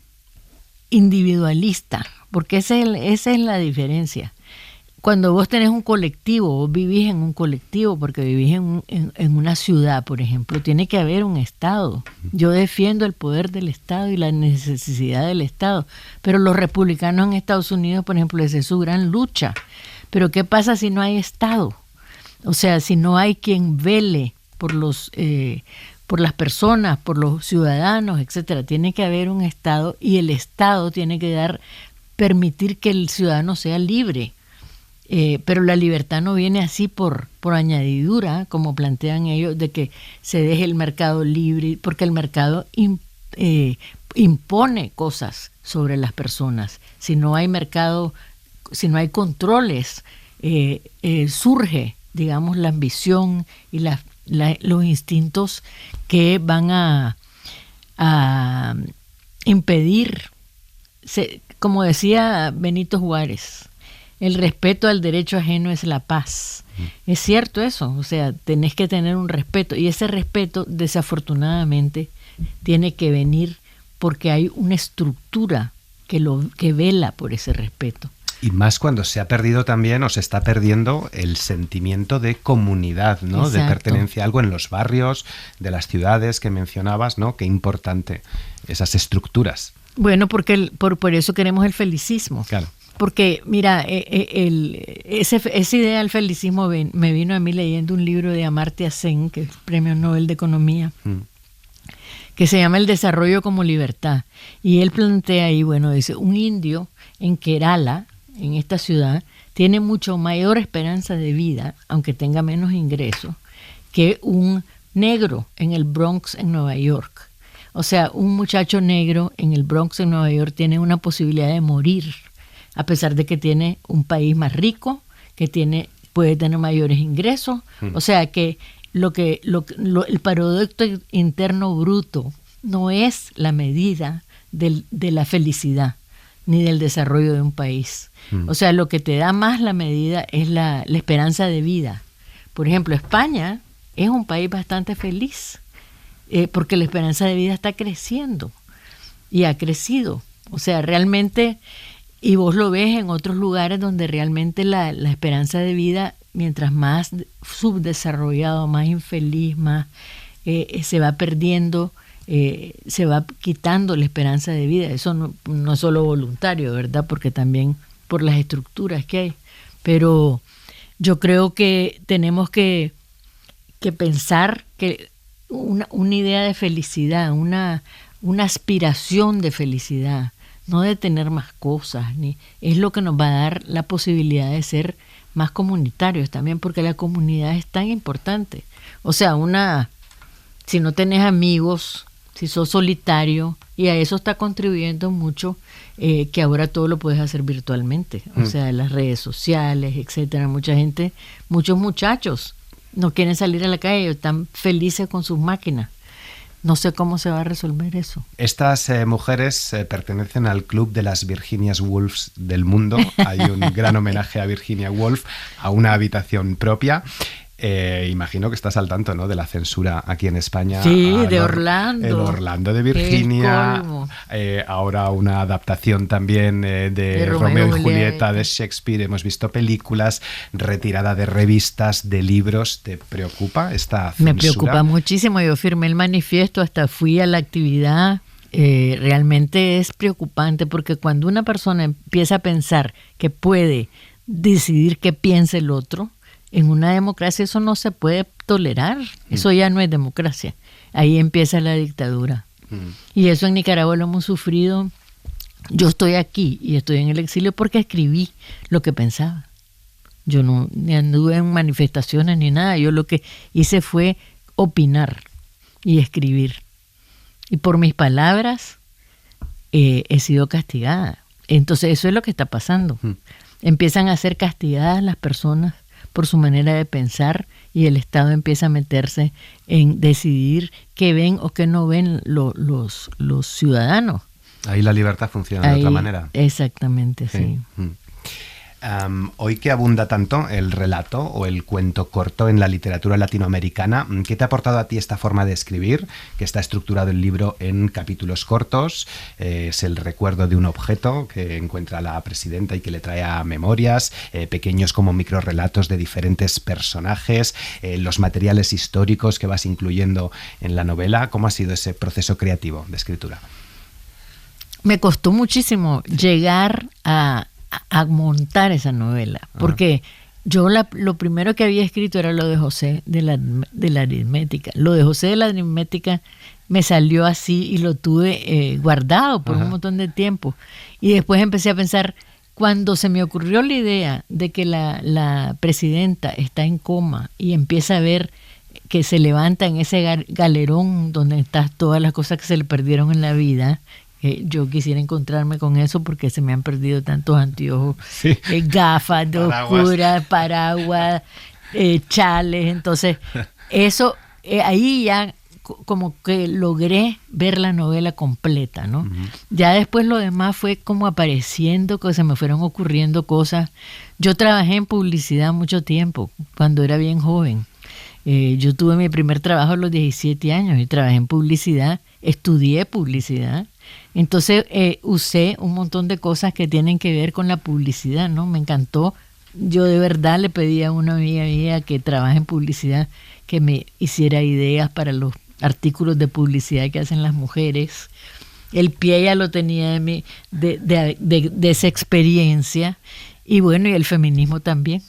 individualista, porque esa es la diferencia. Cuando vos tenés un colectivo, vos vivís en un colectivo, porque vivís en una ciudad, por ejemplo, tiene que haber un Estado. Yo defiendo el poder del Estado y la necesidad del Estado, pero los republicanos en Estados Unidos, por ejemplo, esa es su gran lucha. Pero ¿qué pasa si no hay Estado? O sea, si no hay quien vele por las personas, por los ciudadanos, etcétera. Tiene que haber un Estado y el Estado tiene que permitir que el ciudadano sea libre. Pero la libertad no viene así por añadidura, como plantean ellos, de que se deje el mercado libre, porque el mercado impone cosas sobre las personas. Si no hay mercado, si no hay controles, surge, digamos, la ambición y los instintos que van a impedir, como decía Benito Juárez, el respeto al derecho ajeno es la paz. Es cierto eso, o sea, tenés que tener un respeto y ese respeto desafortunadamente tiene que venir porque hay una estructura que vela por ese respeto. Y más cuando se ha perdido también o se está perdiendo el sentimiento de comunidad, ¿no? Exacto. De pertenencia a algo en los barrios, de las ciudades que mencionabas, ¿no? Qué importante esas estructuras. Bueno, porque por eso queremos el felicismo. Claro. Porque, mira, esa idea del felicismo me vino a mí leyendo un libro de Amartya Sen, que es Premio Nobel de Economía, que se llama El desarrollo como libertad. Y él plantea ahí, bueno, dice, un indio en Kerala, en esta ciudad, tiene mucho mayor esperanza de vida, aunque tenga menos ingresos, que un negro en el Bronx, en Nueva York. O sea, un muchacho negro en el Bronx, en Nueva York, tiene una posibilidad de morir, a pesar de que tiene un país más rico, que puede tener mayores ingresos. O sea que el producto interno bruto no es la medida de la felicidad ni del desarrollo de un país. O sea, lo que te da más la medida es la esperanza de vida. Por ejemplo, España es un país bastante feliz porque la esperanza de vida está creciendo y ha crecido. O sea, realmente, y vos lo ves en otros lugares donde realmente la esperanza de vida, mientras más subdesarrollado, más infeliz, más se va perdiendo, se va quitando la esperanza de vida. Eso no es solo voluntario, ¿verdad? Porque también por las estructuras que hay. Pero yo creo que tenemos que pensar que una idea de felicidad, una aspiración de felicidad, no de tener más cosas, es lo que nos va a dar la posibilidad de ser más comunitarios también, porque la comunidad es tan importante. O sea, si no tenés amigos, si sos solitario, y a eso está contribuyendo mucho que ahora todo lo puedes hacer virtualmente, o sea, las redes sociales, etcétera. Muchos muchachos no quieren salir a la calle, están felices con sus máquinas. No sé cómo se va a resolver eso. Estas mujeres pertenecen al club de las Virginia Woolfs del mundo. Hay un gran homenaje a Virginia Woolf, a una habitación propia. Imagino que estás al tanto, ¿no?, de la censura aquí en España. Sí, de Orlando. El Orlando de Virginia. Ahora una adaptación también de Romeo y Julieta de Shakespeare. Hemos visto películas, retirada de revistas, de libros. ¿Te preocupa esta censura? Me preocupa muchísimo. Yo firmé el manifiesto, hasta fui a la actividad. Realmente es preocupante porque cuando una persona empieza a pensar que puede decidir qué piensa el otro, en una democracia eso no se puede tolerar. Eso ya no es democracia. Ahí empieza la dictadura. Y eso en Nicaragua lo hemos sufrido. Yo estoy aquí y estoy en el exilio porque escribí lo que pensaba. Yo no ni anduve en manifestaciones ni nada. Yo lo que hice fue opinar y escribir. Y por mis palabras he sido castigada. Entonces eso es lo que está pasando. Empiezan a ser castigadas las personas por su manera de pensar y el Estado empieza a meterse en decidir qué ven o qué no ven los ciudadanos. Ahí la libertad funciona de otra manera. Exactamente, sí. Hoy que abunda tanto el relato o el cuento corto en la literatura latinoamericana, ¿qué te ha aportado a ti esta forma de escribir? Que está estructurado el libro en capítulos cortos, es el recuerdo de un objeto que encuentra la presidenta y que le trae a memorias, pequeños como microrelatos de diferentes personajes, los materiales históricos que vas incluyendo en la novela. ¿Cómo ha sido ese proceso creativo de escritura? Me costó muchísimo llegar a montar esa novela, porque yo lo primero que había escrito era lo de José de la aritmética. Lo de José de la aritmética me salió así y lo tuve guardado por un montón de tiempo. Y después empecé a pensar, cuando se me ocurrió la idea de que la presidenta está en coma y empieza a ver que se levanta en ese galerón donde están todas las cosas que se le perdieron en la vida. Yo quisiera encontrarme con eso porque se me han perdido tantos anteojos, gafas de oscuras, paraguas, chales. Entonces, eso, ahí ya como que logré ver la novela completa, ¿no? Ya después lo demás fue como apareciendo, que se me fueron ocurriendo cosas. Yo trabajé en publicidad mucho tiempo, cuando era bien joven. Yo tuve mi primer trabajo a los 17 años y trabajé en publicidad, estudié publicidad. Entonces usé un montón de cosas que tienen que ver con la publicidad, ¿no? Me encantó. Yo de verdad le pedí a una amiga mía que trabaja en publicidad que me hiciera ideas para los artículos de publicidad que hacen las mujeres. El pie ya lo tenía de esa experiencia. Y bueno, y el feminismo también.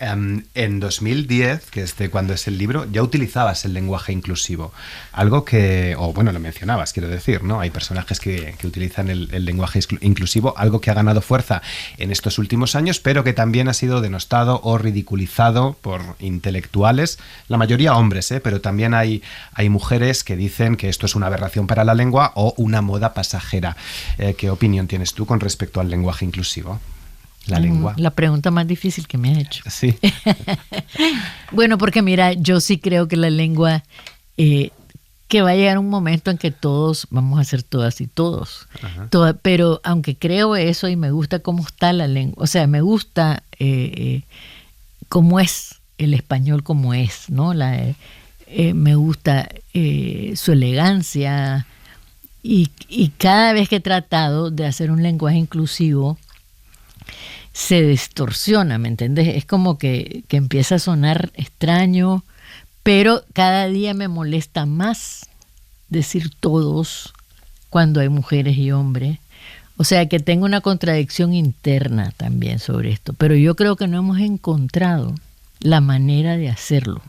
En 2010, que es de cuando es el libro, ya utilizabas el lenguaje inclusivo. Algo que, o bueno, lo mencionabas, quiero decir, ¿no? Hay personajes que utilizan el lenguaje inclusivo, algo que ha ganado fuerza en estos últimos años, pero que también ha sido denostado o ridiculizado por intelectuales, la mayoría hombres, pero también hay mujeres que dicen que esto es una aberración para la lengua o una moda pasajera. ¿Qué opinión tienes tú con respecto al lenguaje inclusivo? La lengua. La pregunta más difícil que me has hecho. Sí. Bueno, porque mira, yo sí creo que la lengua que va a llegar un momento en que todos vamos a ser todas y todos. Pero aunque creo eso y me gusta cómo está la lengua, o sea, me gusta cómo es el español, como es, ¿no? Me gusta su elegancia y cada vez que he tratado de hacer un lenguaje inclusivo se distorsiona, ¿me entiendes? Es como que empieza a sonar extraño, pero cada día me molesta más decir todos cuando hay mujeres y hombres. O sea que tengo una contradicción interna también sobre esto, pero yo creo que no hemos encontrado la manera de hacerlo.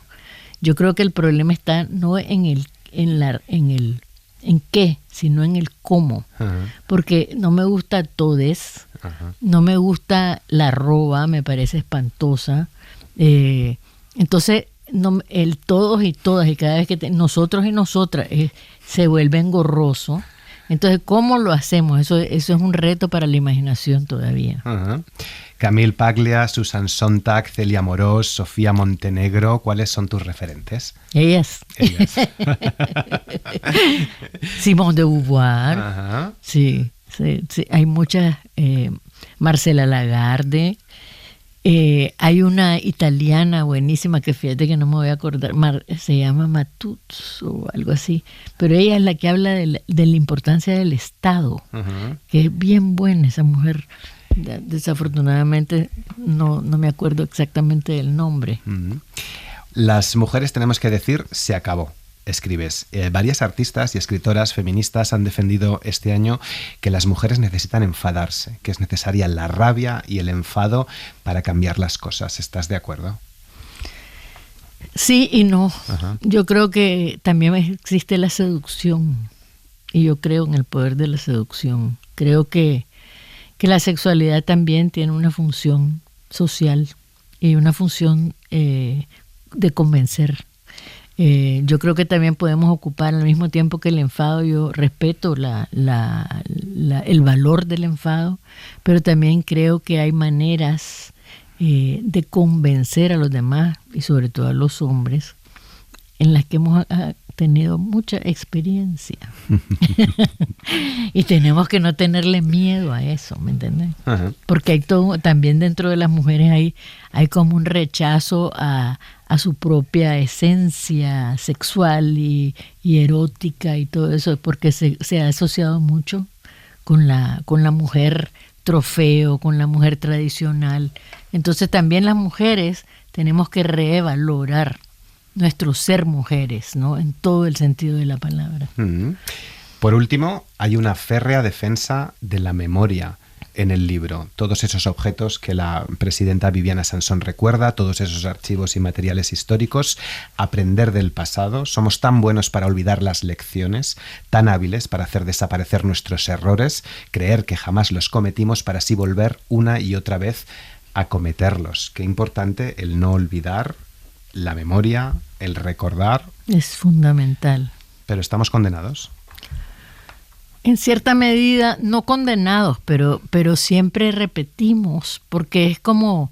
Yo creo que el problema está no en qué, sino en el cómo. Porque no me gusta todes, no me gusta la arroba, me parece espantosa. Entonces, el todos y todas, y cada vez que nosotros y nosotras se vuelve engorroso. Entonces, ¿cómo lo hacemos? Eso es un reto para la imaginación todavía. Camille Paglia, Susan Sontag, Celia Morós, Sofía Montenegro, ¿cuáles son tus referentes? Ellas. Simone de Beauvoir. Sí, hay muchas. Marcela Lagarde. Hay una italiana buenísima que fíjate que no me voy a acordar, se llama Matuzzo o algo así, pero ella es la que habla de la importancia del Estado, que es bien buena esa mujer. Desafortunadamente no me acuerdo exactamente del nombre. Las mujeres tenemos que decir se acabó. Escribes, varias artistas y escritoras feministas han defendido este año que las mujeres necesitan enfadarse, que es necesaria la rabia y el enfado para cambiar las cosas. ¿Estás de acuerdo? Sí y no. Yo creo que también existe la seducción y yo creo en el poder de la seducción. Creo que la sexualidad también tiene una función social y una función de convencer. Yo creo que también podemos ocupar al mismo tiempo que el enfado. Yo respeto el valor del enfado, pero también creo que hay maneras de convencer a los demás y sobre todo a los hombres en las que hemos tenido mucha experiencia. Y tenemos que no tenerle miedo a eso, ¿me entiendes? Porque hay todo, también dentro de las mujeres hay como un rechazo a su propia esencia sexual y erótica y todo eso, porque se ha asociado mucho con la mujer trofeo, con la mujer tradicional. Entonces también las mujeres tenemos que revalorar nuestro ser mujeres, ¿no? En todo el sentido de la palabra. Por último, hay una férrea defensa de la memoria en el libro. Todos esos objetos que la presidenta Viviana Sansón recuerda, todos esos archivos y materiales históricos, aprender del pasado. Somos tan buenos para olvidar las lecciones, tan hábiles para hacer desaparecer nuestros errores, creer que jamás los cometimos para así volver una y otra vez a cometerlos. Qué importante el no olvidar, la memoria, el recordar. Es fundamental. Pero estamos condenados. En cierta medida, no condenados, pero siempre repetimos, porque es como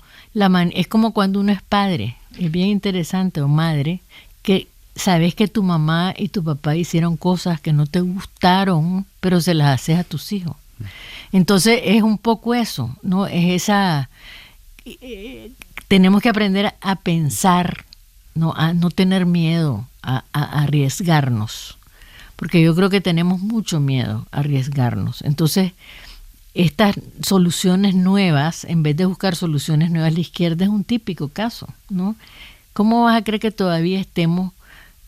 cuando uno es padre, es bien interesante, o madre, que sabes que tu mamá y tu papá hicieron cosas que no te gustaron, pero se las haces a tus hijos. Entonces es un poco eso, ¿no? Es esa... tenemos que aprender a pensar, ¿no? A no tener miedo, a arriesgarnos. Porque yo creo que tenemos mucho miedo a arriesgarnos. Entonces, estas soluciones nuevas, en vez de buscar soluciones nuevas, la izquierda es un típico caso, ¿no? ¿Cómo vas a creer que todavía estemos?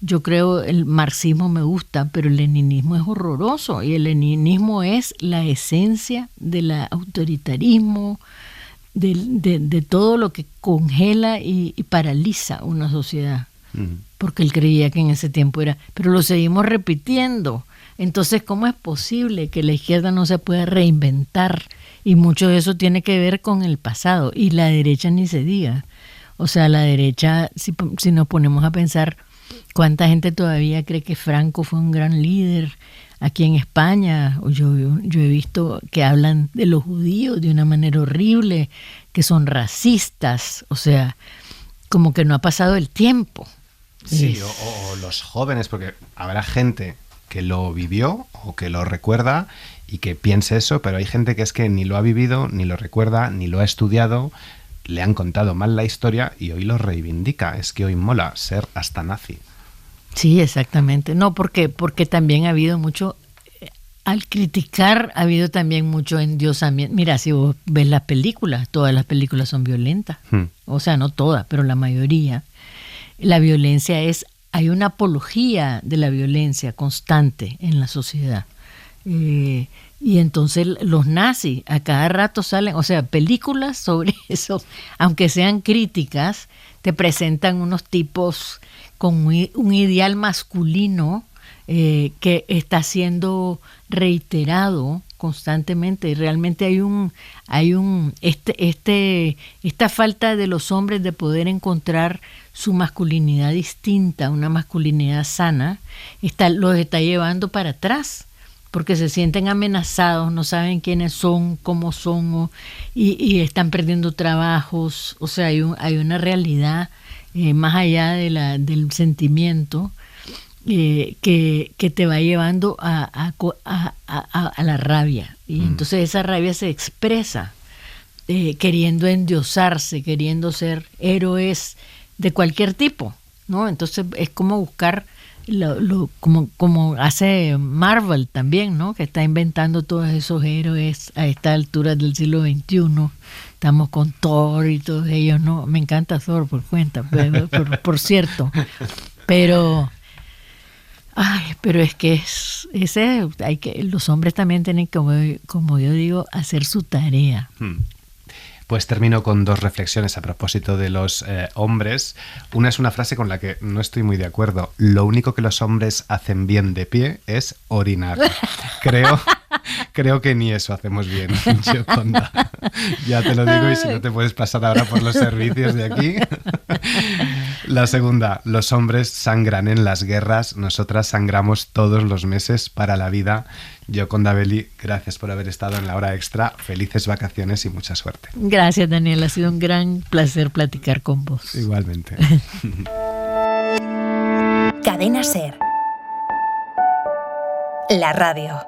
Yo creo el marxismo me gusta, pero el leninismo es horroroso. Y el leninismo es la esencia del autoritarismo, de todo lo que congela y paraliza una sociedad. Porque él creía que en ese tiempo era, pero lo seguimos repitiendo. Entonces, ¿cómo es posible que la izquierda no se pueda reinventar? Y mucho de eso tiene que ver con el pasado, y la derecha ni se diga. O sea, la derecha, si nos ponemos a pensar, ¿cuánta gente todavía cree que Franco fue un gran líder? Aquí en España, yo he visto que hablan de los judíos de una manera horrible, que son racistas, o sea, como que no ha pasado el tiempo. Sí, o los jóvenes, porque habrá gente que lo vivió o que lo recuerda y que piense eso, pero hay gente que es que ni lo ha vivido, ni lo recuerda, ni lo ha estudiado, le han contado mal la historia y hoy lo reivindica. Es que hoy mola ser hasta nazi. Sí, exactamente. No, porque también ha habido mucho, al criticar ha habido también mucho endiosamiento. Mira, si vos ves las películas, todas las películas son violentas. O sea, no todas, pero la mayoría. La violencia hay una apología de la violencia constante en la sociedad. Y entonces los nazis a cada rato salen, o sea, películas sobre eso, aunque sean críticas, te presentan unos tipos con un ideal masculino que está siendo reiterado constantemente, y realmente esta falta de los hombres de poder encontrar su masculinidad distinta, una masculinidad sana, los está llevando para atrás, porque se sienten amenazados, no saben quiénes son, cómo son, y están perdiendo trabajos. O sea, hay una realidad más allá del sentimiento que te va llevando a la rabia. Y entonces esa rabia se expresa queriendo endiosarse, queriendo ser héroes de cualquier tipo, ¿no? Entonces es como buscar como hace Marvel también, ¿no? Que está inventando todos esos héroes a esta altura del siglo XXI. Estamos con Thor y todos ellos, ¿no? Me encanta Thor, por cuenta, por cierto. Pero es que los hombres también tienen, como yo digo, hacer su tarea. Pues termino con dos reflexiones a propósito de los hombres. Una es una frase con la que no estoy muy de acuerdo. Lo único que los hombres hacen bien de pie es orinar. Creo que ni eso hacemos bien, Gioconda. Ya te lo digo, y si no te puedes pasar ahora por los servicios de aquí. La segunda, los hombres sangran en las guerras, nosotras sangramos todos los meses para la vida. Gioconda Belli, gracias por haber estado en La Hora Extra. Felices vacaciones y mucha suerte. Gracias, Daniel. Ha sido un gran placer platicar con vos. Igualmente. Cadena SER. La radio.